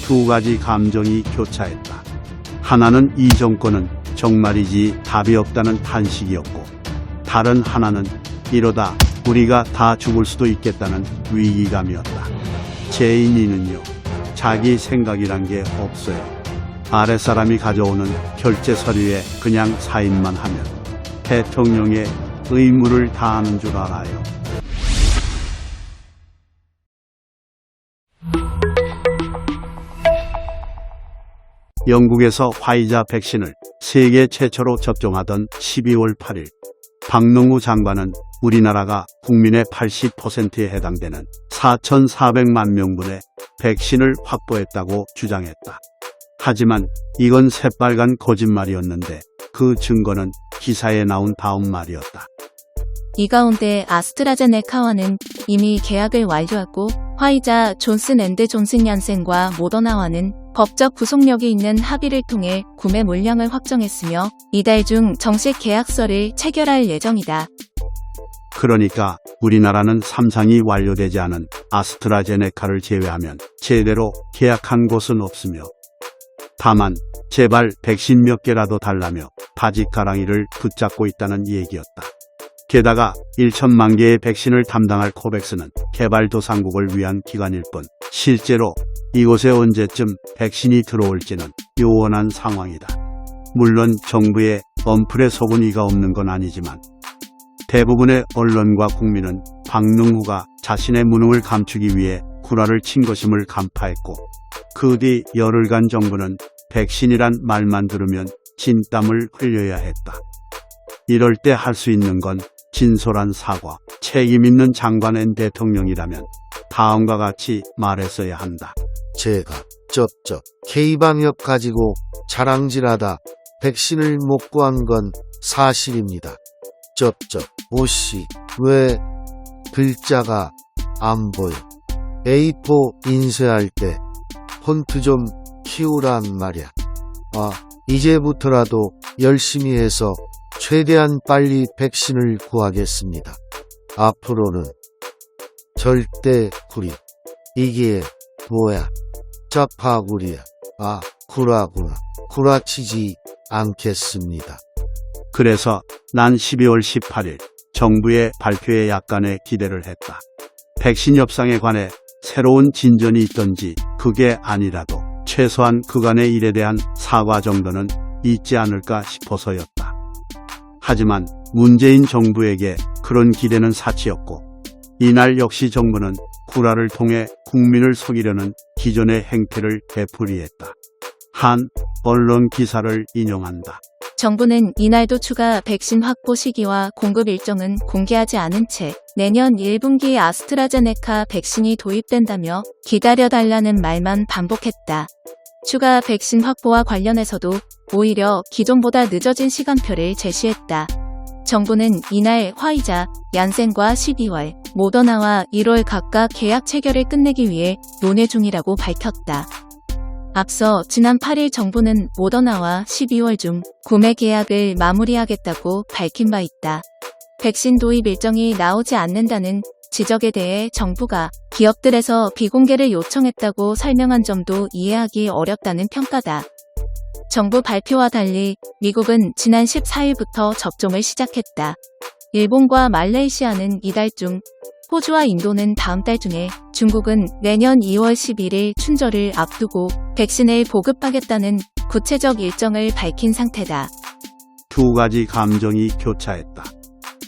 두 가지 감정이 교차했다. 하나는 이 정권은 정말이지 답이 없다는 탄식이었고, 다른 하나는 이러다 우리가 다 죽을 수도 있겠다는 위기감이었다. 제인이는요, 자기 생각이란 게 없어요. 아랫사람이 가져오는 결제 서류에 그냥 사인만 하면 대통령의 의무를 다하는 줄 알아요. 영국에서 화이자 백신을 세계 최초로 접종하던 12월 8일, 박능우 장관은 우리나라가 국민의 80%에 해당되는 4,400만 명분의 백신을 확보했다고 주장했다. 하지만 이건 새빨간 거짓말이었는데 그 증거는 기사에 나온 다음 말이었다. 이 가운데 아스트라제네카와는 이미 계약을 완료하고 화이자, 존슨앤드존슨 얀센과 모더나와는 법적 구속력이 있는 합의를 통해 구매 물량을 확정했으며 이달 중 정식 계약서를 체결할 예정이다. 그러니까 우리나라는 삼상이 완료되지 않은 아스트라제네카를 제외하면 제대로 계약한 곳은 없으며, 다만 제발 백신 몇 개라도 달라며 바짓가랑이를 붙잡고 있다는 얘기였다. 게다가 1천만 개의 백신을 담당할 코백스는 개발도상국을 위한 기관일 뿐 실제로 이곳에 언제쯤 백신이 들어올지는 요원한 상황이다. 물론 정부의 언플에 속은 이가 없는 건 아니지만 대부분의 언론과 국민은 박능우가 자신의 무능을 감추기 위해 구라를 친 것임을 간파했고, 그 뒤 열흘간 정부는 백신이란 말만 들으면 진땀을 흘려야 했다. 이럴 때 할 수 있는 건 진솔한 사과, 책임 있는 장관 앤 대통령이라면 다음과 같이 말했어야 한다. 제가 K방역 가지고 자랑질하다 백신을 못 구한 건 사실입니다. 오씨, 왜 글자가 안 보여? A4 인쇄할 때 폰트 좀 키우란 말이야. 이제부터라도 열심히 해서 최대한 빨리 백신을 구하겠습니다. 앞으로는 절대 구리. 이게 뭐야? 짜파구리야. 구라구나. 구라치지 않겠습니다. 그래서 난 12월 18일 정부의 발표에 약간의 기대를 했다. 백신 협상에 관해 새로운 진전이 있던지 그게 아니라도 최소한 그간의 일에 대한 사과 정도는 있지 않을까 싶어서였다. 하지만 문재인 정부에게 그런 기대는 사치였고, 이날 역시 정부는 구라를 통해 국민을 속이려는 기존의 행태를 되풀이했다. 한 언론 기사를 인용한다. 정부는 이날도 추가 백신 확보 시기와 공급 일정은 공개하지 않은 채 내년 1분기에 아스트라제네카 백신이 도입된다며 기다려달라는 말만 반복했다. 추가 백신 확보와 관련해서도 오히려 기존보다 늦어진 시간표를 제시했다. 정부는 이날 화이자, 얀센과 12월, 모더나와 1월 각각 계약 체결을 끝내기 위해 논의 중이라고 밝혔다. 앞서 지난 8일 정부는 모더나와 12월 중 구매 계약을 마무리하겠다고 밝힌 바 있다. 백신 도입 일정이 나오지 않는다는 지적에 대해 정부가 기업들에서 비공개를 요청했다고 설명한 점도 이해하기 어렵다는 평가다. 정부 발표와 달리 미국은 지난 14일부터 접종을 시작했다. 일본과 말레이시아는 이달 중, 호주와 인도는 다음 달 중에, 중국은 내년 2월 11일 춘절을 앞두고 백신을 보급하겠다는 구체적 일정을 밝힌 상태다. 두 가지 감정이 교차했다.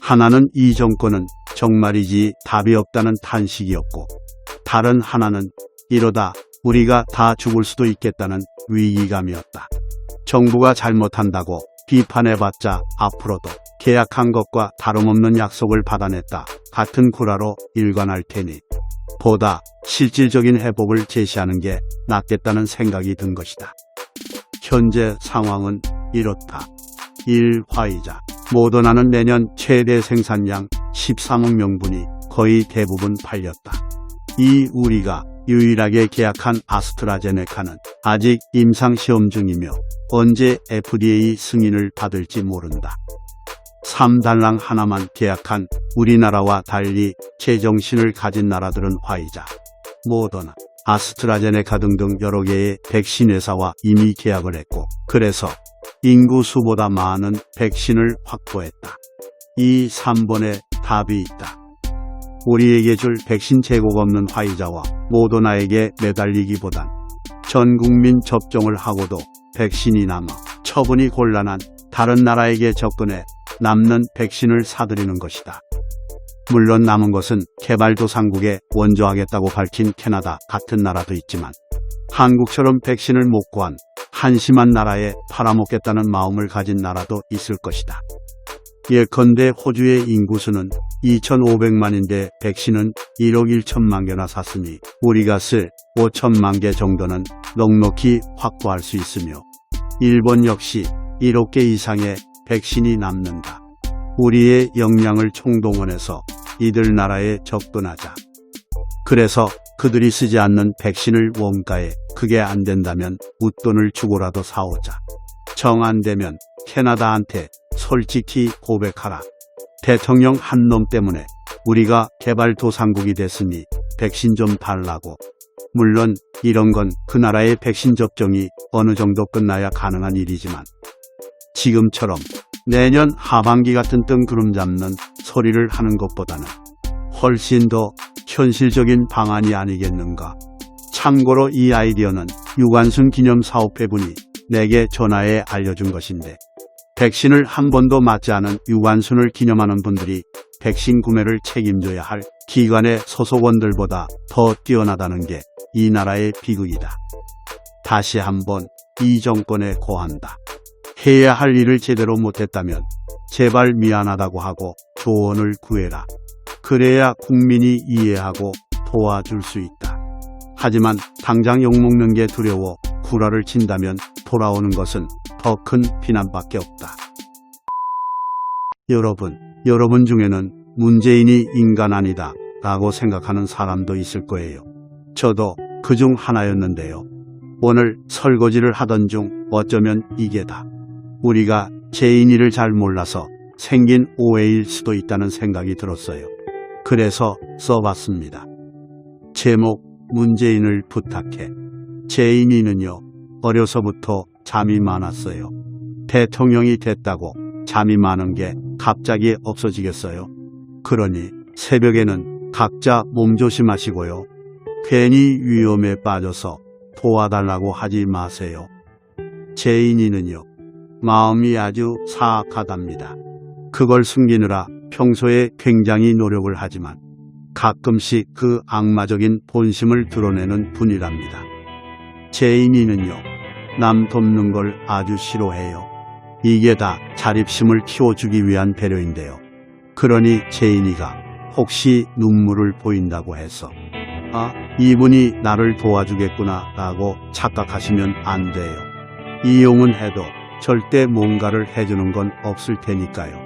하나는 이 정권은 정말이지 답이 없다는 탄식이었고, 다른 하나는 이러다 우리가 다 죽을 수도 있겠다는 위기감이었다. 정부가 잘못한다고 비판해봤자 앞으로도 계약한 것과 다름없는 약속을 받아냈다 같은 구라로 일관할 테니 보다 실질적인 해법을 제시하는 게 낫겠다는 생각이 든 것이다. 현재 상황은 이렇다. 1. 화이자, 모더나는 내년 최대 생산량 13억 명분이 거의 대부분 팔렸다. 2. 우리가 유일하게 계약한 아스트라제네카는 아직 임상시험 중이며 언제 FDA 승인을 받을지 모른다. 3. 달랑 하나만 계약한 우리나라와 달리 제정신을 가진 나라들은 화이자, 모더나, 아스트라제네카 등등 여러 개의 백신 회사와 이미 계약을 했고, 그래서 인구 수보다 많은 백신을 확보했다. 이 3번에 답이 있다. 우리에게 줄 백신 재고가 없는 화이자와 모더나에게 매달리기보단 전 국민 접종을 하고도 백신이 남아 처분이 곤란한 다른 나라에게 접근해 남는 백신을 사들이는 것이다. 물론 남은 것은 개발도상국에 원조하겠다고 밝힌 캐나다 같은 나라도 있지만, 한국처럼 백신을 못 구한 한심한 나라에 팔아먹겠다는 마음을 가진 나라도 있을 것이다. 예컨대 호주의 인구수는 2,500만인데 백신은 1억 1천만 개나 샀으니 우리가 쓸 5천만 개 정도는 넉넉히 확보할 수 있으며, 일본 역시 1억 개 이상의 백신이 남는다. 우리의 역량을 총동원해서 이들 나라에 접근하자. 그래서 그들이 쓰지 않는 백신을 원가에, 그게 안 된다면 웃돈을 주고라도 사오자. 정 안 되면 캐나다한테 솔직히 고백하라. 대통령 한 놈 때문에 우리가 개발도상국이 됐으니 백신 좀 달라고. 물론 이런 건 그 나라의 백신 접종이 어느 정도 끝나야 가능한 일이지만, 지금처럼 내년 하반기 같은 뜬구름 잡는 소리를 하는 것보다는 훨씬 더 현실적인 방안이 아니겠는가. 참고로 이 아이디어는 유관순 기념사업회분이 내게 전화해 알려준 것인데, 백신을 한 번도 맞지 않은 유관순을 기념하는 분들이 백신 구매를 책임져야 할 기관의 소속원들보다 더 뛰어나다는 게 이 나라의 비극이다. 다시 한번 이 정권에 고한다. 해야 할 일을 제대로 못했다면 제발 미안하다고 하고 조언을 구해라. 그래야 국민이 이해하고 도와줄 수 있다. 하지만 당장 욕먹는 게 두려워 구라를 친다면 돌아오는 것은 더 큰 비난밖에 없다. 여러분 중에는 문재인이 인간 아니다 라고 생각하는 사람도 있을 거예요. 저도 그중 하나였는데요. 오늘 설거지를 하던 중 어쩌면 이게 다 우리가 재인이를 잘 몰라서 생긴 오해일 수도 있다는 생각이 들었어요. 그래서 써봤습니다. 제목, 문재인을 부탁해. 재인이는요, 어려서부터 잠이 많았어요. 대통령이 됐다고 잠이 많은 게 갑자기 없어지겠어요? 그러니 새벽에는 각자 몸조심하시고요. 괜히 위험에 빠져서 도와달라고 하지 마세요. 재인이는요, 마음이 아주 사악하답니다. 그걸 숨기느라 평소에 굉장히 노력을 하지만 가끔씩 그 악마적인 본심을 드러내는 분이랍니다. 재인이는요, 남 돕는 걸 아주 싫어해요. 이게 다 자립심을 키워주기 위한 배려인데요. 그러니 재인이가 혹시 눈물을 보인다고 해서 이분이 나를 도와주겠구나 라고 착각하시면 안 돼요. 이용은 해도 절대 뭔가를 해주는 건 없을 테니까요.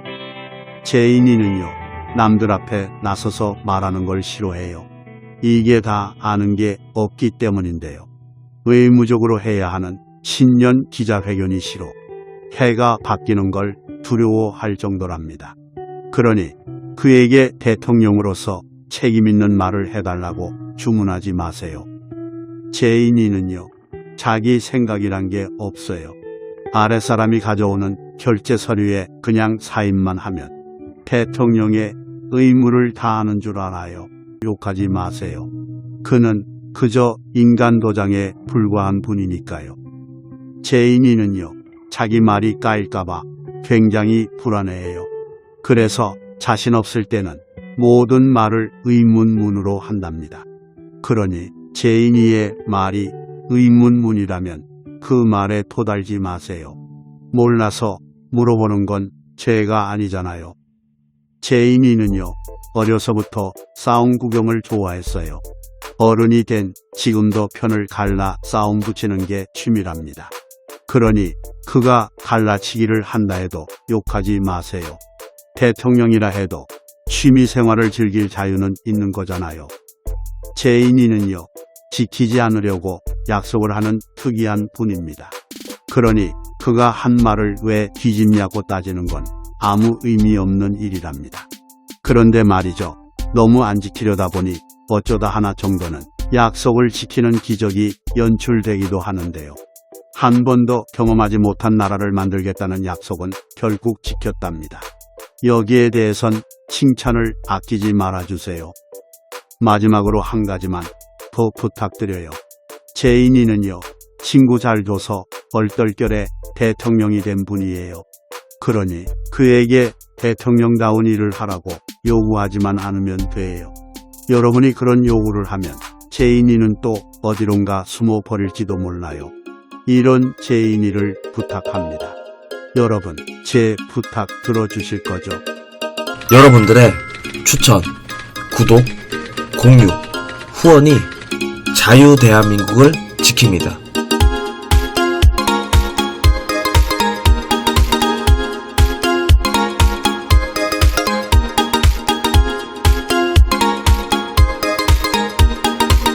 재인이는요, 남들 앞에 나서서 말하는 걸 싫어해요. 이게 다 아는 게 없기 때문인데요. 의무적으로 해야 하는 신년 기자회견이 싫어 해가 바뀌는 걸 두려워할 정도랍니다. 그러니 그에게 대통령으로서 책임있는 말을 해달라고 주문하지 마세요. 재인이는요, 자기 생각이란 게 없어요. 아랫사람이 가져오는 결제 서류에 그냥 사인만 하면 대통령의 의무를 다하는 줄 알아요. 욕하지 마세요. 그는 그저 인간 도장에 불과한 분이니까요. 재인이는요, 자기 말이 까일까봐 굉장히 불안해해요. 그래서 자신 없을 때는 모든 말을 의문문으로 한답니다. 그러니 재인이의 말이 의문문이라면 그 말에 토달지 마세요. 몰라서 물어보는 건 죄가 아니잖아요. 재인이는요, 어려서부터 싸움 구경을 좋아했어요. 어른이 된 지금도 편을 갈라 싸움 붙이는 게 취미랍니다. 그러니 그가 갈라치기를 한다 해도 욕하지 마세요. 대통령이라 해도 취미 생활을 즐길 자유는 있는 거잖아요. 재인이는요, 지키지 않으려고 약속을 하는 특이한 분입니다. 그러니 그가 한 말을 왜 뒤집냐고 따지는 건 아무 의미 없는 일이랍니다. 그런데 말이죠, 너무 안 지키려다 보니 어쩌다 하나 정도는 약속을 지키는 기적이 연출되기도 하는데요. 한 번도 경험하지 못한 나라를 만들겠다는 약속은 결국 지켰답니다. 여기에 대해선 칭찬을 아끼지 말아주세요. 마지막으로 한 가지만 더 부탁드려요. 제인이는요, 친구 잘 둬서 얼떨결에 대통령이 된 분이에요. 그러니 그에게 대통령다운 일을 하라고 요구하지만 않으면 돼요. 여러분이 그런 요구를 하면 제인이는 또 어디론가 숨어 버릴지도 몰라요. 이런 제인이를 부탁합니다. 여러분, 제 부탁 들어주실 거죠? 여러분들의 추천, 구독, 공유, 후원이 자유대한민국을 지킵니다.